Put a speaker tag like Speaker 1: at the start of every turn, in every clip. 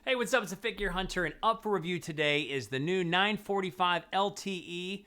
Speaker 1: Hey, what's up? It's a Fit Gear Hunter, and up for review today is the new 945 LTE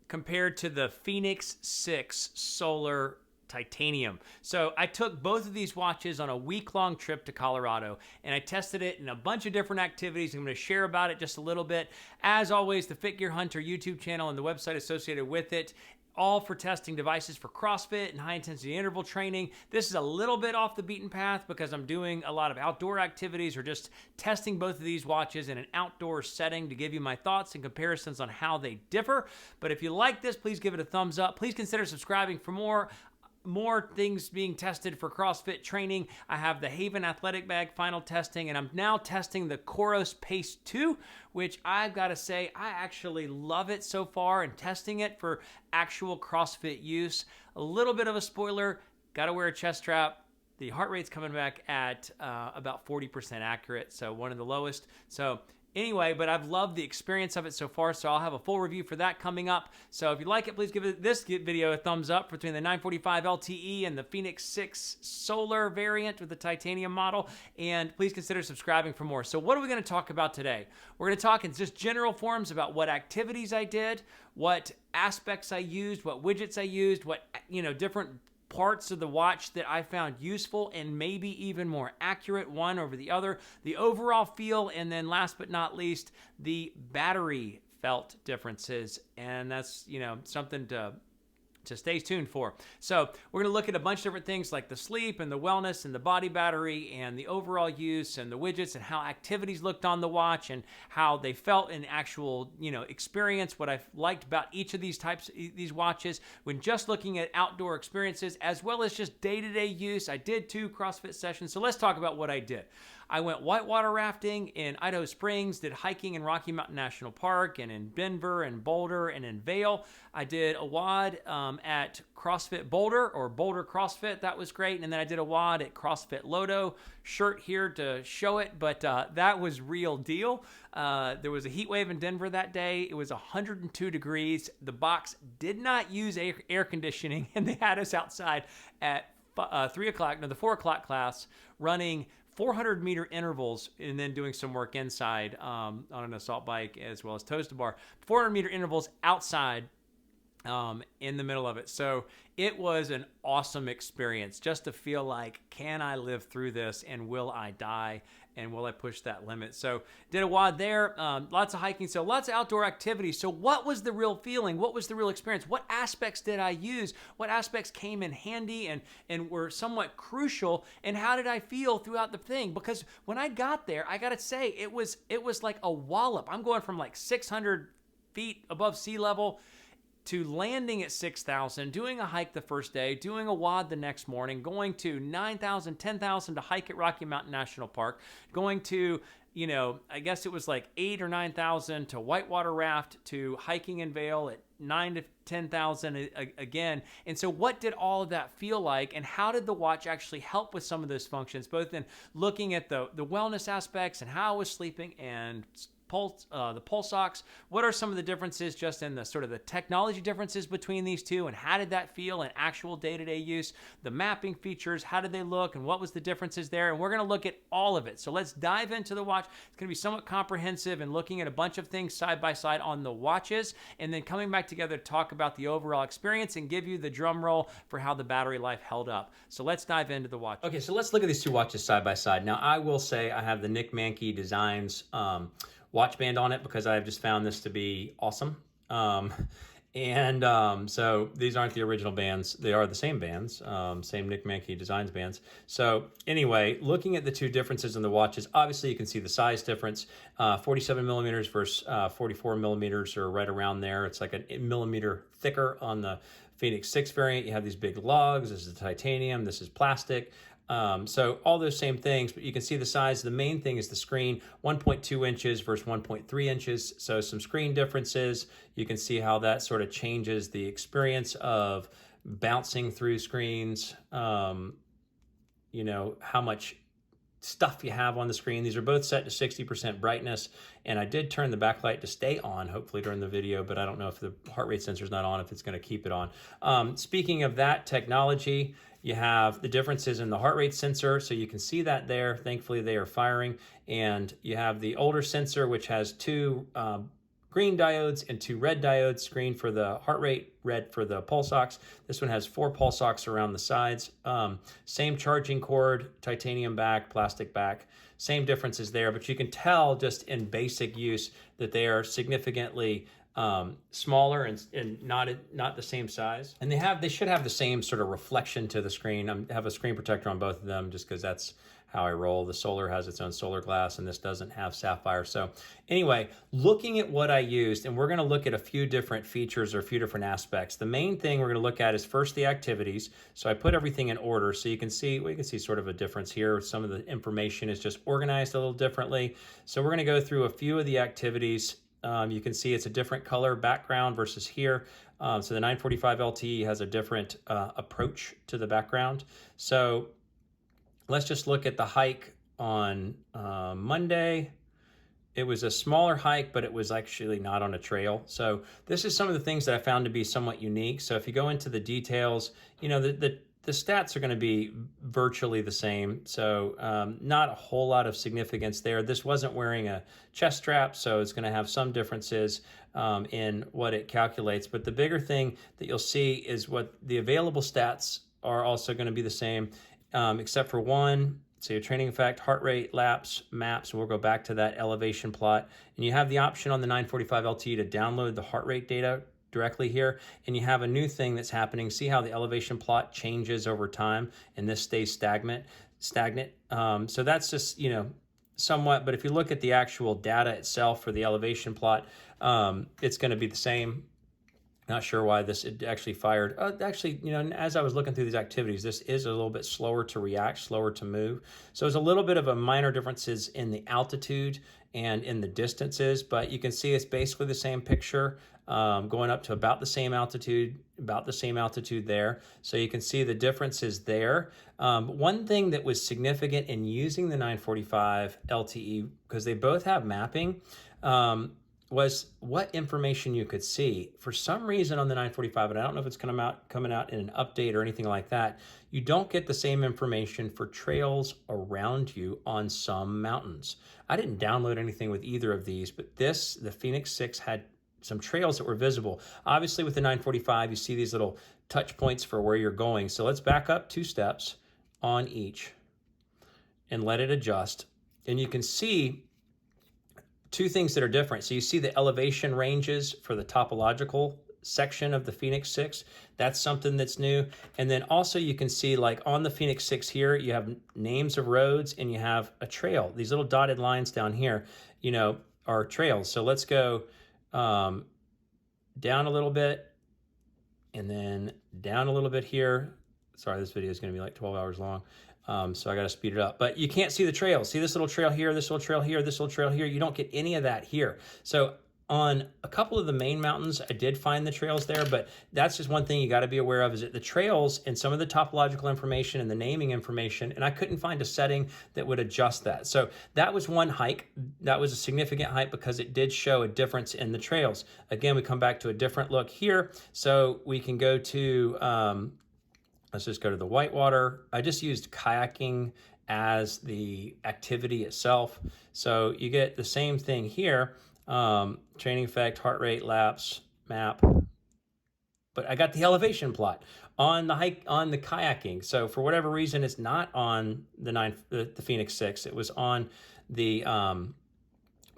Speaker 1: compared to the Fenix 6 Solar Titanium. So I took both of these watches on a week-long trip to Colorado, and I tested it in a bunch of different activities. I'm going to share about it just a little bit. As always, the Fit Gear Hunter YouTube channel and the website associated with it, all for testing devices for CrossFit and high-intensity interval training. This is a little bit off the beaten path because I'm doing a lot of outdoor activities or just testing both of these watches in an outdoor setting to give you my thoughts and comparisons on how they differ. But if you like this, please give it a thumbs up. Please consider subscribing for more things being tested for CrossFit training. I have the Haven Athletic Bag final testing, and I'm now testing the Coros Pace 2, which I've got to say, I actually love it so far and testing it for actual CrossFit use. A little bit of a spoiler, got to wear a chest strap. The heart rate's coming back at about 40% accurate, so one of the lowest. So anyway, but I've loved the experience of it so far, so I'll have a full review for that coming up. So if you like it, please give this video a thumbs up between the 945 LTE and the Fenix 6 Solar variant with the titanium model, and please consider subscribing for more. So what are we going to talk about today? We're going to talk in just general forms about what activities I did, what aspects I used, what widgets I used, what different parts of the watch that I found useful and maybe even more accurate one over the other, the overall feel, and then last but not least, the battery felt differences. And that's, something to stay tuned for. So we're going to look at a bunch of different things like the sleep and the wellness and the body battery and the overall use and the widgets and how activities looked on the watch and how they felt in actual, experience, what I liked about each of these these watches when just looking at outdoor experiences as well as just day-to-day use. I did 2 CrossFit sessions. So let's talk about what I did. I went whitewater rafting in Idaho Springs, did hiking in Rocky Mountain National Park and in Denver and Boulder and in Vail. I did a WOD at CrossFit Boulder or Boulder CrossFit. That was great. And then I did a WOD at CrossFit Lodo. Shirt here to show it, but that was real deal. There was a heat wave in Denver that day. It was 102 degrees. The box did not use air conditioning, and they had us outside at 3 o'clock, the 4 o'clock class, running 400-meter intervals and then doing some work inside on an assault bike as well as toes to bar. 400-meter intervals outside in the middle of it. So it was an awesome experience just to feel like, can I live through this and will I die? And will I push that limit? So did a WOD there, lots of hiking, so lots of outdoor activities. So what was the real feeling? What was the real experience? What aspects did I use? What aspects came in handy and were somewhat crucial? And how did I feel throughout the thing? Because when I got there, I gotta say, it was like a wallop. I'm going from like 600 feet above sea level to landing at 6,000, doing a hike the first day, doing a WOD the next morning, going to 9,000, 10,000 to hike at Rocky Mountain National Park, going to, I guess it was like 8,000 or 9,000 to whitewater raft, to hiking in Vail at 9,000 to 10,000 again. And so what did all of that feel like, and how did the watch actually help with some of those functions, both in looking at the wellness aspects and how I was sleeping and the pulse ox? What are some of the differences just in the sort of the technology differences between these two, and how did that feel in actual day-to-day use? The mapping features, how did they look, and what was the differences there? And we're going to look at all of it. So let's dive into the watch. It's going to be somewhat comprehensive and looking at a bunch of things side by side on the watches, and then coming back together to talk about the overall experience and give you the drum roll for how the battery life held up. So let's dive into the watch. Okay, so let's look at these 2 watches side by side. Now, I will say I have the Nick Manke Designs watch band on it because I've just found this to be awesome. So these aren't the original bands. They are the same bands, same Nick Manke Designs bands. So anyway, looking at the 2 differences in the watches, obviously you can see the size difference. 47 millimeters versus 44 millimeters, or right around there. It's like a millimeter thicker on the Fenix 6 variant. You have these big lugs. This is titanium. This is plastic. So all those same things, but you can see the size. The main thing is the screen, 1.2 inches versus 1.3 inches. So some screen differences. You can see how that sort of changes the experience of bouncing through screens, how much stuff you have on the screen. These are both set to 60% brightness, and I did turn the backlight to stay on, hopefully during the video, but I don't know if the heart rate sensor is not on, if it's going to keep it on. Speaking of that technology, You have the differences in the heart rate sensor, so you can see that there. Thankfully, they are firing. And you have the older sensor, which has two green diodes and two red diodes, green for the heart rate, red for the pulse ox. This one has 4 pulse ox around the sides. Same charging cord, titanium back, plastic back. Same differences there, but you can tell just in basic use that they are significantly smaller and not the same size. And they should have the same sort of reflection to the screen. I have a screen protector on both of them just because that's how I roll. The Solar has its own solar glass and this doesn't have sapphire. So anyway, looking at what I used, and we're going to look at a few different features or a few different aspects. The main thing we're going to look at is first the activities. So I put everything in order so you can see sort of a difference here. Some of the information is just organized a little differently. So we're going to go through a few of the activities. You can see it's a different color background versus here. So the 945 LTE has a different approach to the background. So let's just look at the hike on Monday. It was a smaller hike, but it was actually not on a trail. So this is some of the things that I found to be somewhat unique. So if you go into the details, you know, the stats are going to be virtually the same. So not a whole lot of significance there. This wasn't wearing a chest strap, so it's going to have some differences in what it calculates. But the bigger thing that you'll see is what the available stats are also going to be the same. Except for one, so your training effect, heart rate, laps, maps, and we'll go back to that elevation plot. And you have the option on the 945 LTE to download the heart rate data directly here. And you have a new thing that's happening. See how the elevation plot changes over time and this stays stagnant. So that's just, you know, somewhat, but if you look at the actual data itself for the elevation plot, it's going to be the same. Not sure why this actually fired. Actually, you know, as I was looking through these activities, this is a little bit slower to react, slower to move. So there's a little bit of a minor differences in the altitude and in the distances, but you can see it's basically the same picture, going up to about the same altitude there. So you can see the differences there. One thing that was significant in using the 945 LTE, because they both have mapping, was what information you could see. For some reason on the 945, and I don't know if it's coming out in an update or anything like that, you don't get the same information for trails around you on some mountains. I didn't download anything with either of these, but the Fenix 6 had some trails that were visible. Obviously with the 945, you see these little touch points for where you're going. So let's back up 2 steps on each and let it adjust. And you can see 2 things that are different. So you see the elevation ranges for the topological section of the Fenix 6. That's something that's new. And then also you can see, like on the Fenix 6 here, you have names of roads and you have a trail. These little dotted lines down here, you know, are trails. So let's go down a little bit and then down a little bit here. Sorry, this video is going to be like 12 hours long. So I got to speed it up, but you can't see the trails. See this little trail here, this little trail here, this little trail here. You don't get any of that here. So on a couple of the main mountains, I did find the trails there, but that's just one thing you got to be aware of, is that the trails and some of the topological information and the naming information, and I couldn't find a setting that would adjust that. So that was one hike. That was a significant hike because it did show a difference in the trails. Again, we come back to a different look here. So we can go to, let's just go to the whitewater. I just used kayaking as the activity itself. So you get the same thing here. Training effect, heart rate, laps, map. But I got the elevation plot on the hike, on the kayaking. So for whatever reason, it's not on the Fenix 6. It was on the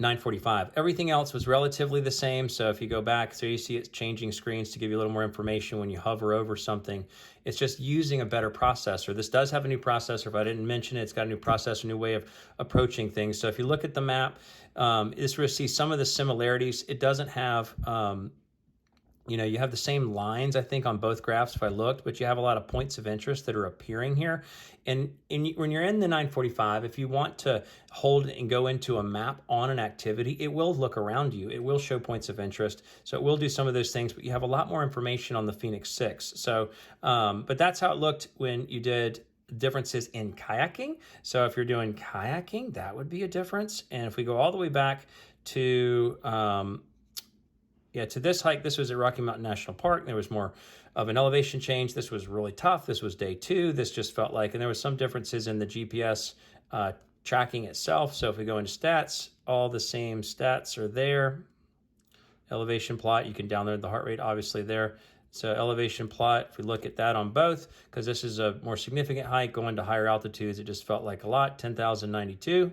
Speaker 1: 945. Everything else was relatively the same. So if you go back, so you see it's changing screens to give you a little more information when you hover over something. It's just using a better processor. This does have a new processor. If I didn't mention it, it's got a new processor, new way of approaching things. So if you look at the map, this will see some of the similarities. It doesn't have, you know, you have the same lines, I think, on both graphs if I looked, but you have a lot of points of interest that are appearing here. And when you're in the 945, if you want to hold and go into a map on an activity, it will look around you. It will show points of interest. So it will do some of those things, but you have a lot more information on the Fenix 6. So, but that's how it looked when you did differences in kayaking. So if you're doing kayaking, that would be a difference. And if we go all the way back to, to this hike, this was at Rocky Mountain National Park. There was more
Speaker 2: of an elevation change. This was really tough. This was day 2. This just felt like, and there was some differences in the GPS tracking itself. So if we go into stats, all the same stats are there. Elevation plot, you can download the heart rate obviously there. So elevation plot, if we look at that on both, because this is a more significant hike, going to higher altitudes, it just felt like a lot, 10,092.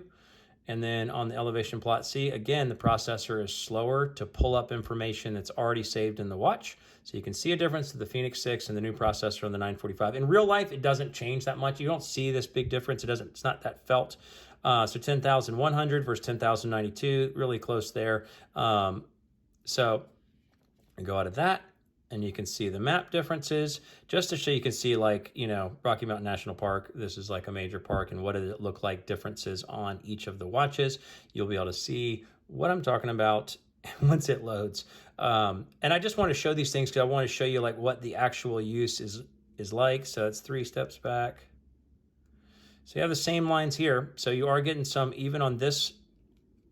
Speaker 2: And then on the elevation plot, see, again, the processor is slower to pull up information that's already saved in the watch. So you can see a difference to the Fenix 6 and the new processor on the 945. In real life, it doesn't change that much. You don't see this big difference. It's not that felt. So 10,100 versus 10,092, really close there. So I go out of that, and you can see the map differences, just to show you can see, like, you know, Rocky Mountain National Park, this is like a major park, and what did it look like, differences on each of the watches. You'll be able to see what I'm talking about once it loads. And I just want to show these things because I want to show you like what the actual use is like. So it's 3 steps back. So you have the same lines here. So you are getting some, even on this,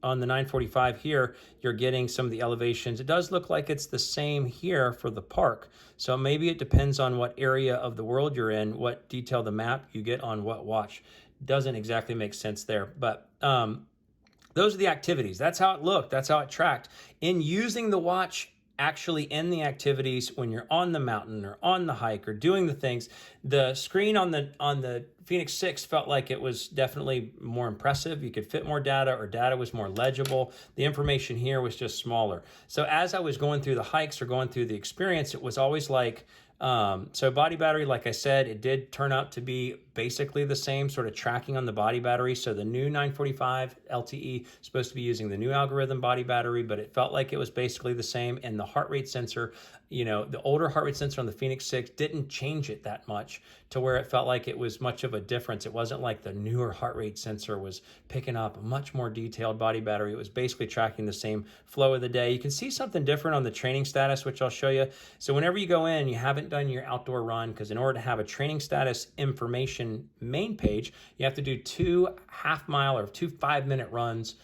Speaker 2: on the 945 here, you're getting some of the elevations. It does look like it's the same here for the park. So maybe it depends on what area of the world you're in, what detail the map you get on what watch. Doesn't exactly make sense there. But those are the activities. That's how it looked. That's how it tracked. In using the watch, actually in the activities, when you're on the mountain or on the hike or doing the things, the screen on the Fenix 6 felt like it was definitely more impressive. You could fit more data, or data was more legible. The information here was just smaller. So as I was going through the hikes or going through the experience, it was always like, so body battery, like I said, it did turn out to be basically the same sort of tracking on the body battery. So the new 945 LTE is supposed to be using the new algorithm body battery, but it felt like it was basically the same. And the heart rate sensor, you know, the older heart rate sensor on the Fenix 6 didn't change it that much to where it felt like it was much of a difference. It wasn't like the newer heart rate sensor was picking up a much more detailed body battery. It was basically tracking the same flow of the day. You can see something different on the training status, which I'll show you. So whenever you go in, you haven't done your outdoor run, because in order to have a training status information main page, you have to do 2 half-mile or 2 5-minute runs,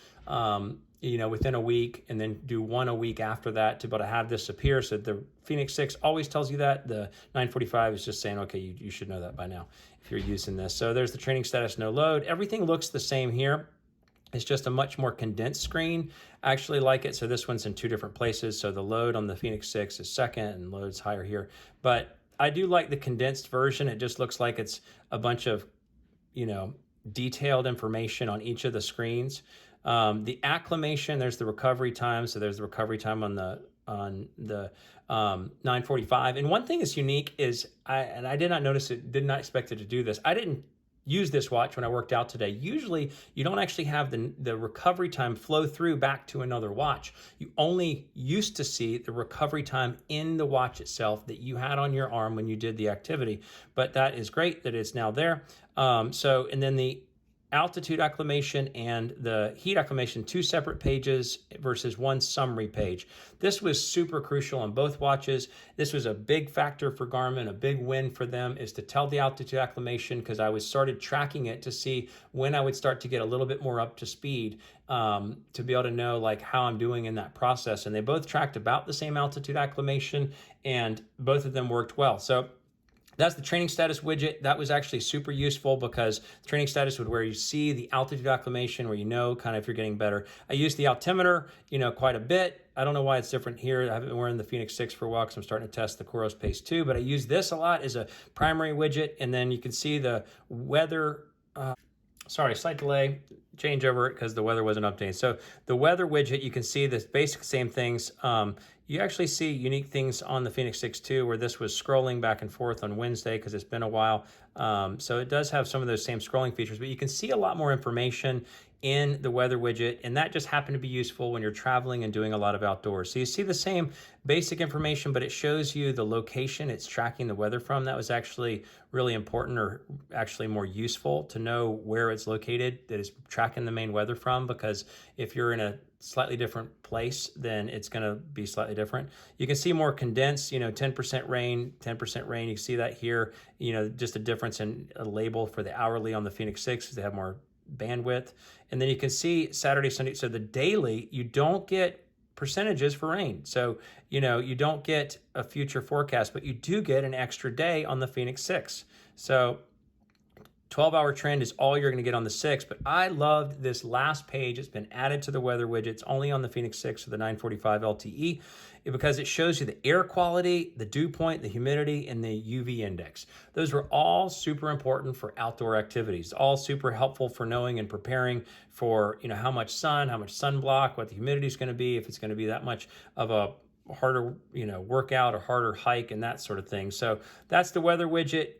Speaker 2: you know, within a week, and then do 1 a week after that to be able to have this appear. So the Fenix 6 always tells you that. The 945 is just saying, okay, you should know that by now if you're using this. So there's the training status, no load. Everything looks the same here. It's just a much more condensed screen. I actually like it. So this one's in 2 different places. So the load on the Fenix 6 is second, and load's higher here. But I do like the condensed version. It just looks like it's a bunch of, you know, detailed information on each of the screens. The acclimation, there's the recovery time. So there's the recovery time on the 945. And one thing that's unique is, I did not notice it, did not expect it to do this. I didn't use this watch when I worked out today. Usually you don't actually have the recovery time flow through back to another watch. You only used to see the recovery time in the watch itself that you had on your arm when you did the activity. But that is great that it's now there. And then the altitude acclimation and the heat acclimation, 2 separate pages versus 1 summary page. This was super crucial on both watches. This was a big factor for Garmin, a big win for them, is to tell the altitude acclimation, because I started tracking it to see when I would start to get a little bit more up to speed, to be able to know like how I'm doing in that process. And they both tracked about the same altitude acclimation, and both of them worked well. So that's the training status widget. That was actually super useful, because the training status would where you see the altitude acclimation, where you know kind of if you're getting better. I use the altimeter, you know, quite a bit. I don't know why it's different here. I haven't been wearing the Fenix 6 for a while because I'm starting to test the Coros Pace 2, but I use this a lot as a primary widget. And then you can see the weather, slight delay, change over it because the weather wasn't updated. So the weather widget, you can see the basic same things. You actually see unique things on the Fenix 6 too, where this was scrolling back and forth on Wednesday because it's been a while. So it does have some of those same scrolling features, but you can see a lot more information in the weather widget, and that just happened to be useful when you're traveling and doing a lot of outdoors. So you see the same basic information, but it shows you the location it's tracking the weather from. That was actually really important, or actually more useful to know where it's located that is tracking the main weather from, because if you're in a slightly different place, then it's going to be slightly different. You can see more condensed, 10% rain, 10% rain. You can see that here, just a difference in a label for the hourly on the Fenix 6 because they have more bandwidth. And then you can see Saturday, Sunday. So the daily, you don't get percentages for rain. So, you don't get a future forecast, but you do get an extra day on the Fenix 6. So 12-hour trend is all you're going to get on the 6, but I loved this last page. It's been added to the weather widget. It's only on the Fenix 6 or the 945 LTE because it shows you the air quality, the dew point, the humidity, and the UV index. Those were all super important for outdoor activities, all super helpful for knowing and preparing for, how much sun, how much sunblock, what the humidity is going to be, if it's going to be that much of a harder, workout or harder hike and that sort of thing. So that's the weather widget.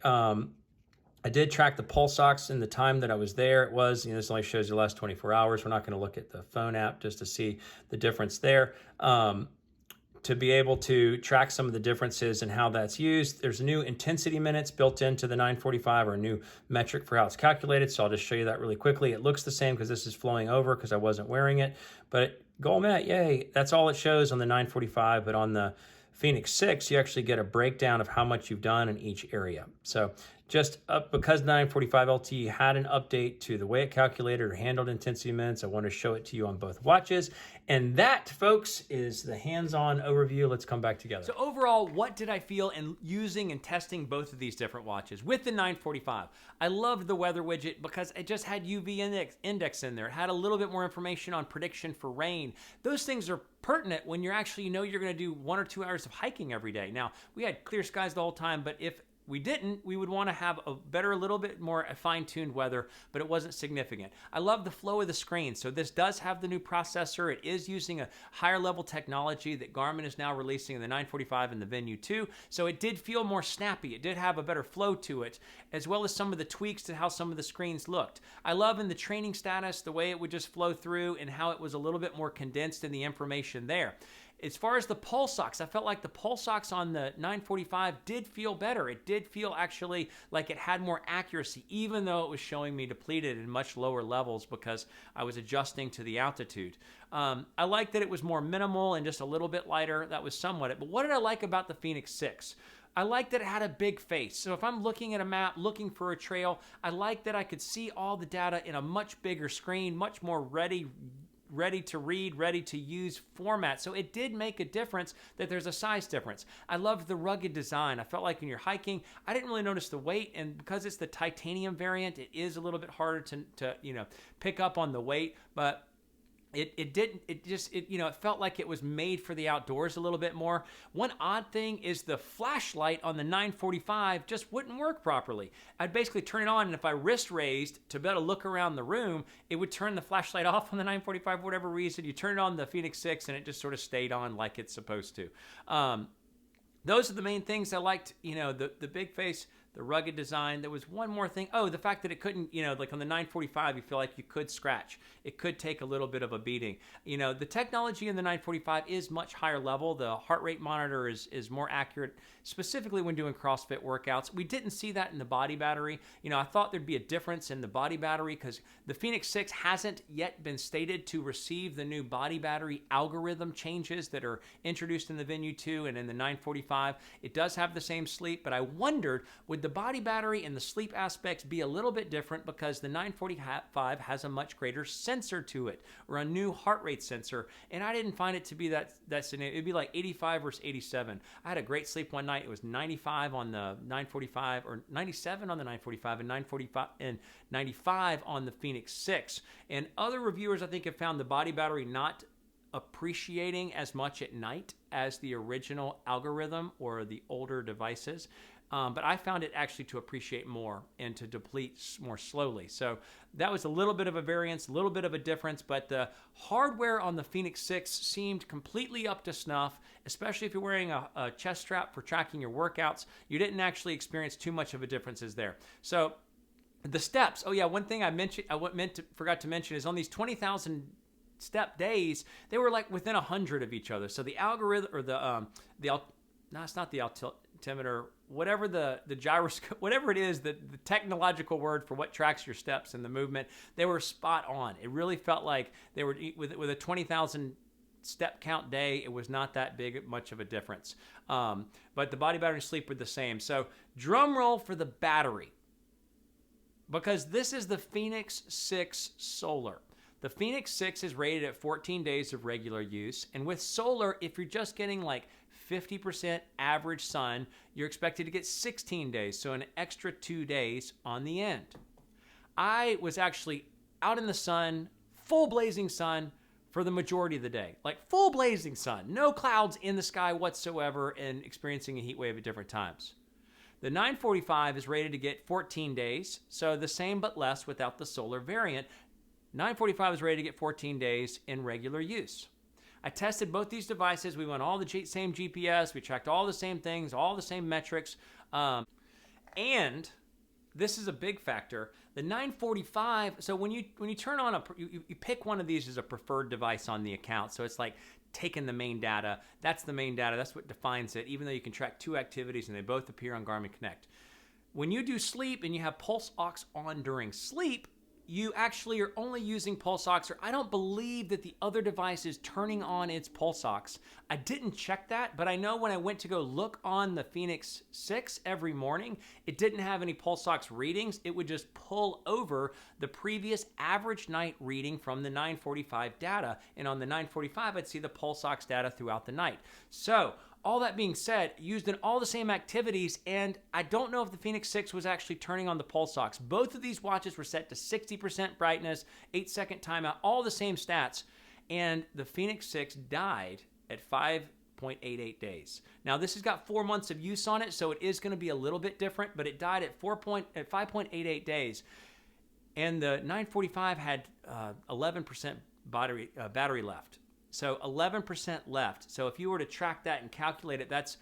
Speaker 2: I did track the pulse ox in the time that I was there. It was, this only shows you the last 24 hours. We're not going to look at the phone app just to see the difference there. To be able to track some of the differences and how that's used, there's new intensity minutes built into the 945, or a new metric for how it's calculated. So I'll just show you that really quickly. It looks the same because this is flowing over because I wasn't wearing it. But goal met, yay. That's all it shows on the 945, but on the Fenix 6, you actually get a breakdown of how much you've done in each area. So just because the 945 LTE had an update to the way it calculated or handled intensity minutes, I want to show it to you on both watches. And that, folks, is the hands-on overview. Let's come back together.
Speaker 1: So overall, what did I feel in using and testing both of these different watches? With the 945, I loved the weather widget because it just had UV index in there. It had a little bit more information on prediction for rain. Those things are pertinent when you're actually, you're going to do 1 or 2 hours of hiking every day. Now, we had clear skies the whole time, but if we didn't, we would want to have a little bit more fine-tuned weather, but it wasn't significant. I love the flow of the screen. So this does have the new processor. It is using a higher level technology that Garmin is now releasing in the 945 and the Venue 2. So it did feel more snappy. It did have a better flow to it, as well as some of the tweaks to how some of the screens looked. I love in the training status, the way it would just flow through and how it was a little bit more condensed in the information there. As far as the pulse ox, I felt like the pulse ox on the 945 did feel better. It did feel actually like it had more accuracy, even though it was showing me depleted in much lower levels because I was adjusting to the altitude. I like that it was more minimal and just a little bit lighter. That was somewhat it. But what did I like about the Fenix 6? I like that it had a big face. So if I'm looking at a map, looking for a trail, I like that I could see all the data in a much bigger screen, much more ready to read, ready to use format. So it did make a difference that there's a size difference. I loved the rugged design. I felt like when you're hiking, I didn't really notice the weight, and because it's the titanium variant, it is a little bit harder to pick up on the weight, but it felt like it was made for the outdoors a little bit more. One odd thing is the flashlight on the 945 just wouldn't work properly. I'd basically turn it on, and if I wrist raised to be able to look around the room, it would turn the flashlight off on the 945 for whatever reason. You turn it on the Fenix 6, and it just sort of stayed on like it's supposed to. Those are the main things I liked, the big face, the rugged design. There was one more thing. Oh, the fact that it couldn't, like on the 945, you feel like you could scratch. It could take a little bit of a beating. The technology in the 945 is much higher level. The heart rate monitor is more accurate, specifically when doing CrossFit workouts. We didn't see that in the body battery. I thought there'd be a difference in the body battery because the Fenix 6 hasn't yet been stated to receive the new body battery algorithm changes that are introduced in the Venue 2 and in the 945. It does have the same sleep, but I wondered, would the body battery and the sleep aspects be a little bit different because the 945 has a much greater sensor to it, or a new heart rate sensor, and I didn't find it to be that scenario. It'd be like 85 versus 87. I had a great sleep one night. It was 95 on the 945, or 97 on the 945, and 945 and 95 on the Fenix 6. And other reviewers, I think, have found the body battery not appreciating as much at night as the original algorithm or the older devices. But I found it actually to appreciate more and to deplete more slowly. So that was a little bit of a variance, a little bit of a difference, but the hardware on the Fenix 6 seemed completely up to snuff, especially if you're wearing a chest strap for tracking your workouts. You didn't actually experience too much of a differences there. So the steps. Oh yeah, one thing forgot to mention is on these 20,000 step days, they were like within 100 of each other. So the algorithm, or it's not the altimeter, whatever the gyroscope, whatever it is, the technological word for what tracks your steps and the movement, they were spot on. It really felt like they were with a 20,000 step count day. It was not that much of a difference. But the body battery and sleep were the same. So drum roll for the battery, because this is the Fenix 6 Solar. The Fenix 6 is rated at 14 days of regular use. And with solar, if you're just getting like 50% average sun, you're expected to get 16 days, so an extra 2 days on the end. I was actually out in the sun, full blazing sun, for the majority of the day. Like full blazing sun, no clouds in the sky whatsoever, and experiencing a heat wave at different times. The 945 is rated to get 14 days, so the same but less without the solar variant. 945 is rated to get 14 days in regular use. I tested both these devices. We went all the same GPS. We tracked all the same things, all the same metrics. And this is a big factor. The 945, so when you turn on you pick one of these as a preferred device on the account. So it's like taking the main data. That's the main data. That's what defines it, even though you can track 2 activities and they both appear on Garmin Connect. When you do sleep and you have pulse ox on during sleep, you actually are only using pulse ox, or I don't believe that the other device is turning on its pulse ox. I didn't check that, but I know when I went to go look on the Fenix 6 every morning, it didn't have any pulse ox readings. It would just pull over the previous average night reading from the 945 data. And on the 945, I'd see the pulse ox data throughout the night. So all that being said, used in all the same activities, and I don't know if the Fenix 6 was actually turning on the pulse ox. Both of these watches were set to 60% brightness, 8-second timeout, all the same stats, and the Fenix 6 died at 5.88 days. Now, this has got 4 months of use on it, so it is going to be a little bit different, but it died at 5.88 days, and the 945 had 11% battery left. So 11% left. So if you were to track that and calculate it, that's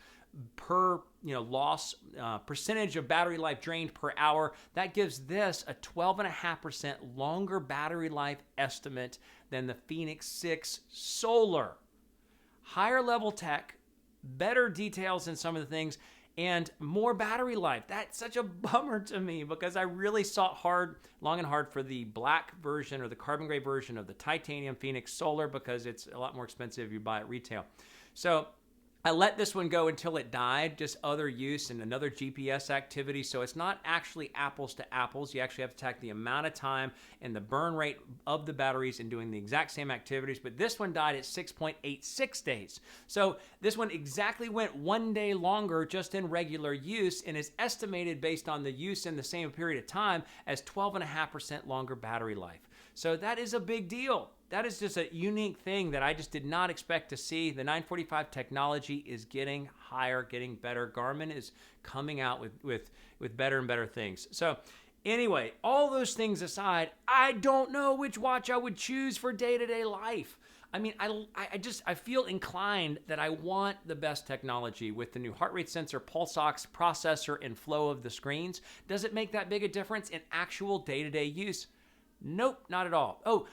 Speaker 1: per loss, percentage of battery life drained per hour. That gives this a 12.5% longer battery life estimate than the Fenix 6 Solar. Higher level tech, better details in some of the things, and more battery life. That's such a bummer to me because I really sought long and hard for the black version or the carbon gray version of the titanium Fenix Solar because it's a lot more expensive if you buy it retail. So I let this one go until it died, just other use and another GPS activity. So it's not actually apples to apples. You actually have to track the amount of time and the burn rate of the batteries in doing the exact same activities. But this one died at 6.86 days. So this one exactly went 1 day longer just in regular use and is estimated based on the use in the same period of time as 12.5% longer battery life. So that is a big deal. That is just a unique thing that I just did not expect to see. The 945 technology is getting higher, getting better. Garmin is coming out with better and better things. So anyway, all those things aside, I don't know which watch I would choose for day-to-day life. I mean, I feel inclined that I want the best technology with the new heart rate sensor, pulse ox, processor, and flow of the screens. Does it make that big a difference in actual day-to-day use? Nope, not at all. Oh,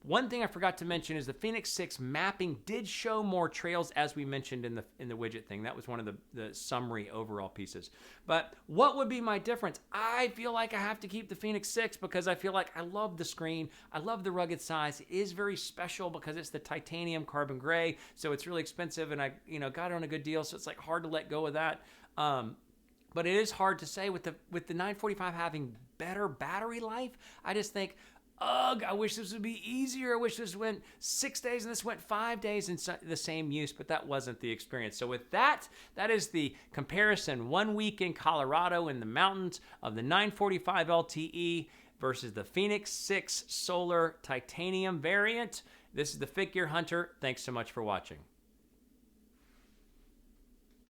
Speaker 1: one thing I forgot to mention is the Fenix 6 mapping did show more trails, as we mentioned in the widget thing. That was one of the summary overall pieces. But what would be my difference? I feel like I have to keep the Fenix 6 because I feel like I love the screen. I love the rugged size. It is very special because it's the titanium carbon gray, so it's really expensive, and I got it on a good deal, so it's like hard to let go of that. But it is hard to say with the 945 having better battery life. I just think, ugh, I wish this would be easier. I wish this went 6 days and this went 5 days in the same use, but that wasn't the experience. So with that is the comparison 1 week in Colorado in the mountains of the 945 LTE versus the Fenix 6 Solar Titanium variant. This is the Fit Gear Hunter. Thanks so much for watching.